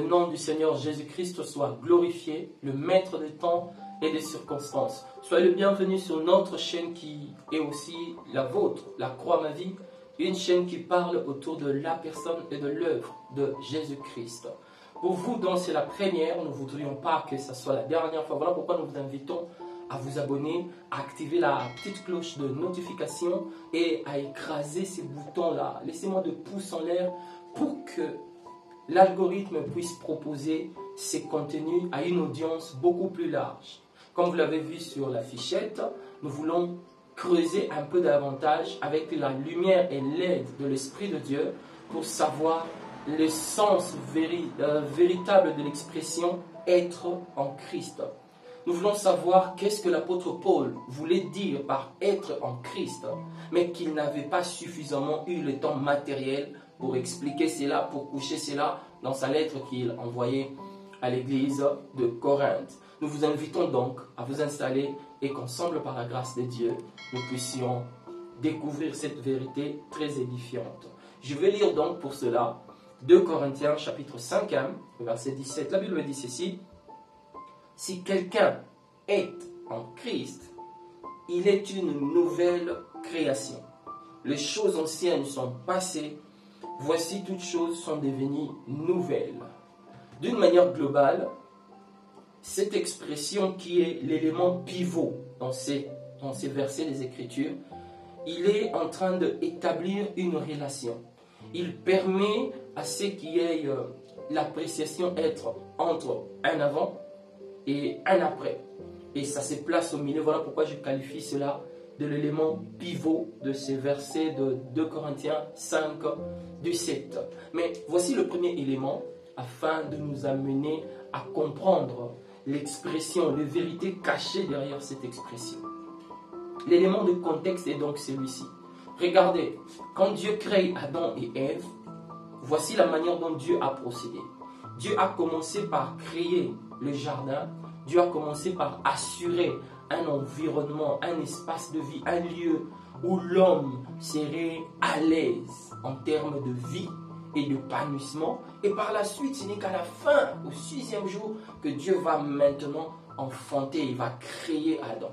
nom du Seigneur Jésus-Christ soit glorifié, le maître des temps et des circonstances. Soyez le bienvenu sur notre chaîne qui est aussi la vôtre, La Croix Ma Vie, une chaîne qui parle autour de la personne et de l'œuvre de Jésus-Christ. Pour vous dont c'est la première, nous ne voudrions pas que ce soit la dernière fois. Voilà pourquoi nous vous invitons à vous abonner, à activer la petite cloche de notification et à écraser ces boutons-là. Laissez-moi de pouces en l'air pour que l'algorithme puisse proposer ces contenus à une audience beaucoup plus large. Comme vous l'avez vu sur la fichette, nous voulons creuser un peu davantage avec la lumière et l'aide de l'Esprit de Dieu pour savoir le sens véritable de l'expression « être en Christ ». Nous voulons savoir qu'est-ce que l'apôtre Paul voulait dire par « être en Christ », mais qu'il n'avait pas suffisamment eu le temps matériel pour expliquer cela, pour coucher cela dans sa lettre qu'il envoyait à l'église de Corinthe. Nous vous invitons donc à vous installer et qu'ensemble, par la grâce de Dieu, nous puissions découvrir cette vérité très édifiante. Je vais lire donc pour cela 2 Corinthiens chapitre 5, verset 17. La Bible dit ceci: si quelqu'un est en Christ, il est une nouvelle création. Les choses anciennes sont passées, voici toutes choses sont devenues nouvelles. D'une manière globale, cette expression qui est l'élément pivot dans ces versets des Écritures, il est en train d'établir une relation. Il permet à ce qu'il y ait l'appréciation être entre un avant et un après. Et ça se place au milieu. Voilà pourquoi je qualifie cela de l'élément pivot de ces versets de 2 Corinthiens 5, du 7. Mais voici le premier élément afin de nous amener à comprendre l'expression, les vérités cachées derrière cette expression. L'élément de contexte est donc celui-ci. Regardez, quand Dieu crée Adam et Ève, voici la manière dont Dieu a procédé. Dieu a commencé par créer le jardin. Dieu a commencé par assurer un environnement, un espace de vie, un lieu où l'homme serait à l'aise en termes de vie et d'épanouissement. Et par la suite, ce n'est qu'à la fin, au 6e jour, que Dieu va maintenant enfanter, il va créer Adam.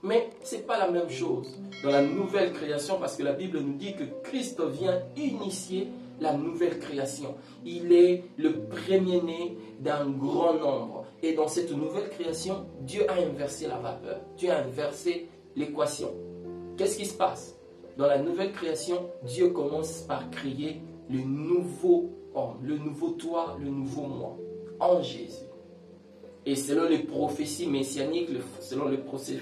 Mais ce n'est pas la même chose dans la nouvelle création, parce que la Bible nous dit que Christ vient initier la nouvelle création. Il est le premier-né d'un grand nombre. Et dans cette nouvelle création, Dieu a inversé la vapeur. Dieu a inversé l'équation. Qu'est-ce qui se passe? Dans la nouvelle création, Dieu commence par créer le nouveau homme, le nouveau toi, le nouveau moi, en Jésus. Et selon les prophéties messianiques, selon le prophétie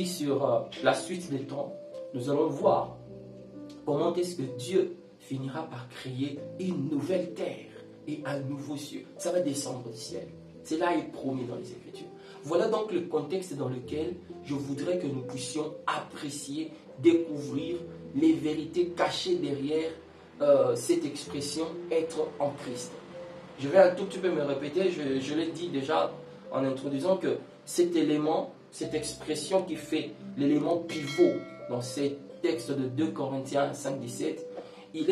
sur la suite des temps, nous allons voir comment est-ce que Dieu finira par créer une nouvelle terre et un nouveau ciel. Ça va descendre du ciel. Cela est promis dans les Écritures. Voilà donc le contexte dans lequel je voudrais que nous puissions apprécier, découvrir les vérités cachées derrière cette expression « être en Christ ». Je vais un tout petit peu me répéter, je l'ai dit déjà en introduisant que cet élément, cette expression qui fait l'élément pivot dans ces textes de 2 Corinthiens 5, 17, il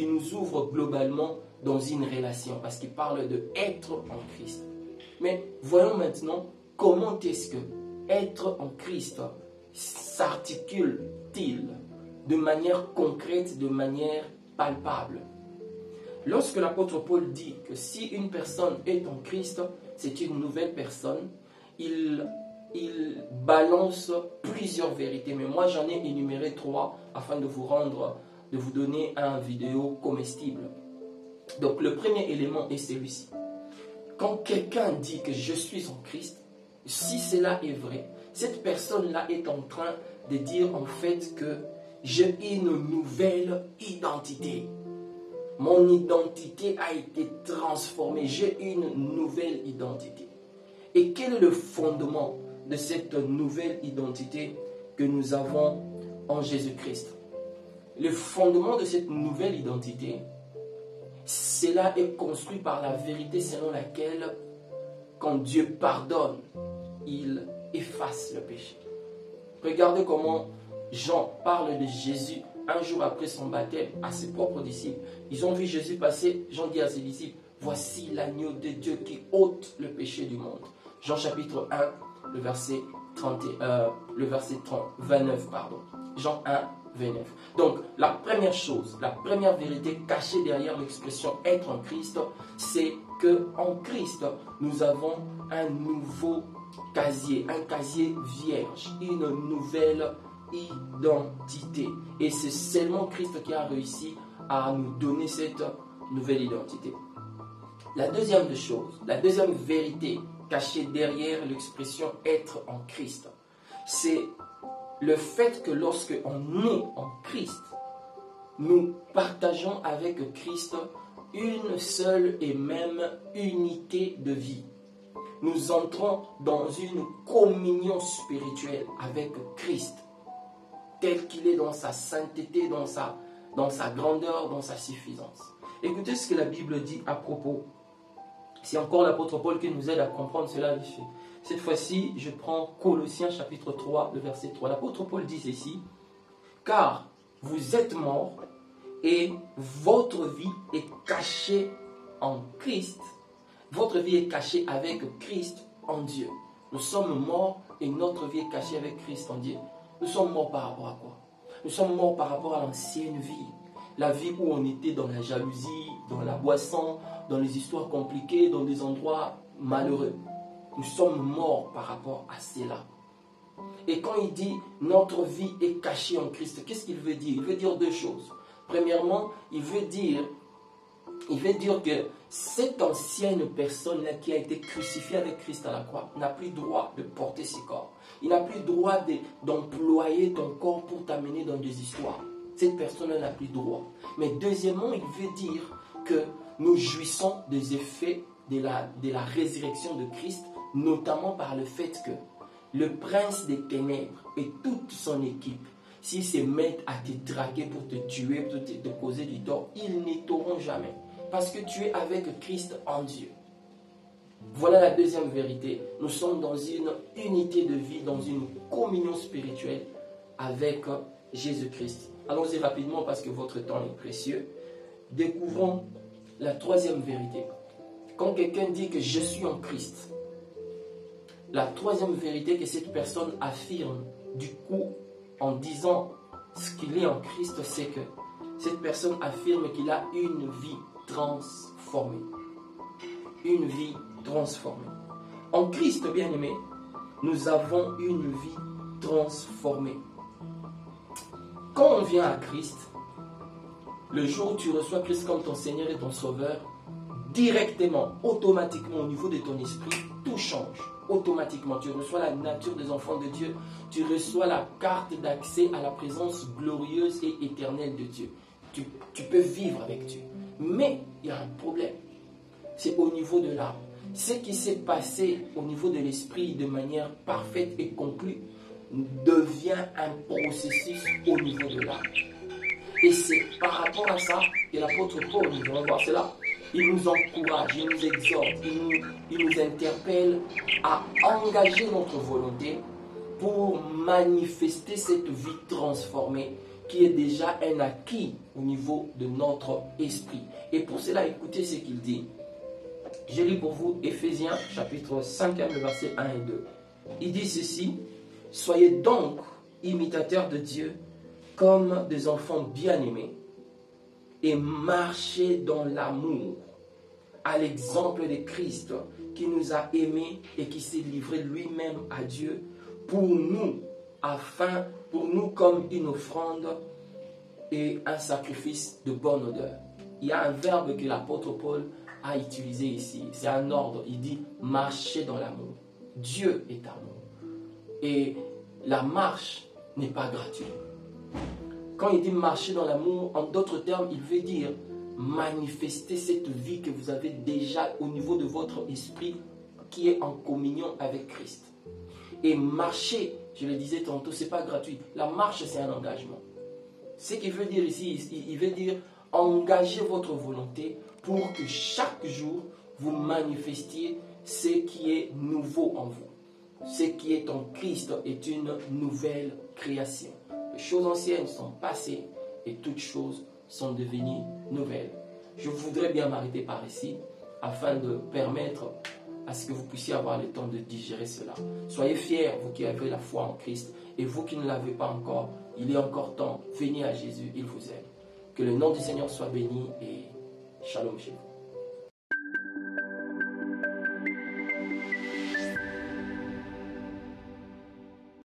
nous ouvre globalement dans une relation parce qu'il parle de être en Christ. Mais voyons maintenant comment est-ce que être en Christ s'articule-t-il de manière concrète, de manière palpable. Lorsque l'apôtre Paul dit que si une personne est en Christ, c'est une nouvelle personne, il balance plusieurs vérités. Mais moi, j'en ai énuméré 3 afin de vous donner un vidéo comestible. Donc, le premier élément est celui-ci. Quand quelqu'un dit que je suis en Christ, si cela est vrai, cette personne-là est en train de dire en fait que j'ai une nouvelle identité. Mon identité a été transformée. J'ai une nouvelle identité. Et quel est le fondement de cette nouvelle identité que nous avons en Jésus-Christ? Le fondement de cette nouvelle identité, cela est construit par la vérité selon laquelle, quand Dieu pardonne, il efface le péché. Regardez comment Jean parle de Jésus un jour après son baptême, à ses propres disciples. Ils ont vu Jésus passer. Jean dit à ses disciples, voici l'agneau de Dieu qui ôte le péché du monde. Jean chapitre 1, le verset 29, pardon. Jean 1, 29. Donc, la première chose, la première vérité cachée derrière l'expression être en Christ, c'est que en Christ, nous avons un nouveau casier, un casier vierge, une nouvelle identité. Et c'est seulement Christ qui a réussi à nous donner cette nouvelle identité. La deuxième chose, la deuxième vérité cachée derrière l'expression être en Christ, c'est le fait que lorsque on est en Christ, nous partageons avec Christ une seule et même unité de vie. Nous entrons dans une communion spirituelle avec Christ, tel qu'il est dans sa sainteté, dans sa grandeur, dans sa suffisance. Écoutez ce que la Bible dit à propos. C'est encore l'apôtre Paul qui nous aide à comprendre cela. Cette fois-ci, je prends Colossiens chapitre 3, le verset 3. L'apôtre Paul dit ceci, « Car vous êtes morts et votre vie est cachée en Christ. Votre vie est cachée avec Christ en Dieu. » Nous sommes morts et notre vie est cachée avec Christ en Dieu. Nous sommes morts par rapport à quoi? Nous sommes morts par rapport à l'ancienne vie. La vie où on était dans la jalousie, dans la boisson, dans les histoires compliquées, dans des endroits malheureux. Nous sommes morts par rapport à cela. Et quand il dit notre vie est cachée en Christ, qu'est-ce qu'il veut dire? Il veut dire deux choses. Premièrement, il veut dire que cette ancienne personne-là qui a été crucifiée avec Christ à la croix n'a plus droit de porter ses corps. Il n'a plus droit d'employer ton corps pour t'amener dans des histoires. Cette personne-là n'a plus droit. Mais deuxièmement, il veut dire que nous jouissons des effets de la résurrection de Christ, notamment par le fait que le prince des ténèbres et toute son équipe, s'ils se mettent à te traquer pour te tuer, pour te causer du tort, ils n'y t'auront jamais. Parce que tu es avec Christ en Dieu. Voilà la deuxième vérité. Nous sommes dans une unité de vie, dans une communion spirituelle avec Jésus-Christ. Allons-y rapidement parce que votre temps est précieux. Découvrons la troisième vérité. Quand quelqu'un dit que je suis en Christ, la troisième vérité que cette personne affirme, du coup, en disant ce qu'il est en Christ, c'est que cette personne affirme qu'il a une vie transformée. Une vie transformée. En Christ, bien-aimé, nous avons une vie transformée. Quand on vient à Christ, le jour où tu reçois Christ comme ton Seigneur et ton Sauveur, directement, automatiquement, au niveau de ton esprit, tout change. Automatiquement, tu reçois la nature des enfants de Dieu. Tu reçois la carte d'accès à la présence glorieuse et éternelle de Dieu. Tu peux vivre avec Dieu. Mais il y a un problème. C'est au niveau de l'âme. Ce qui s'est passé au niveau de l'esprit de manière parfaite et conclue devient un processus au niveau de l'âme. Et c'est par rapport à ça que l'apôtre Paul, nous allons voir cela, il nous encourage, il nous exhorte, il nous interpelle à engager notre volonté pour manifester cette vie transformée qui est déjà un acquis au niveau de notre esprit. Et pour cela, écoutez ce qu'il dit. Je lis pour vous Éphésiens chapitre 5, le verset 1 et 2. Il dit ceci, « Soyez donc imitateurs de Dieu comme des enfants bien-aimés et marchez dans l'amour à l'exemple de Christ qui nous a aimés et qui s'est livré lui-même à Dieu pour nous comme une offrande et un sacrifice de bonne odeur. » Il y a un verbe que l'apôtre Paul a utilisé ici. C'est un ordre. Il dit marcher dans l'amour. Dieu est amour. Et la marche n'est pas gratuite. Quand il dit marcher dans l'amour, en d'autres termes, il veut dire manifester cette vie que vous avez déjà au niveau de votre esprit qui est en communion avec Christ. Et marcher, je le disais tantôt, ce n'est pas gratuit. La marche, c'est un engagement. Ce qu'il veut dire ici, il veut dire engager votre volonté pour que chaque jour, vous manifestiez ce qui est nouveau en vous. Ce qui est en Christ est une nouvelle création. Les choses anciennes sont passées et toutes choses sont devenues nouvelles. Je voudrais bien m'arrêter par ici afin de permettre à ce que vous puissiez avoir le temps de digérer cela. Soyez fiers, vous qui avez la foi en Christ, et vous qui ne l'avez pas encore, il est encore temps. Venez à Jésus, il vous aime. Que le nom du Seigneur soit béni et shalom chez vous.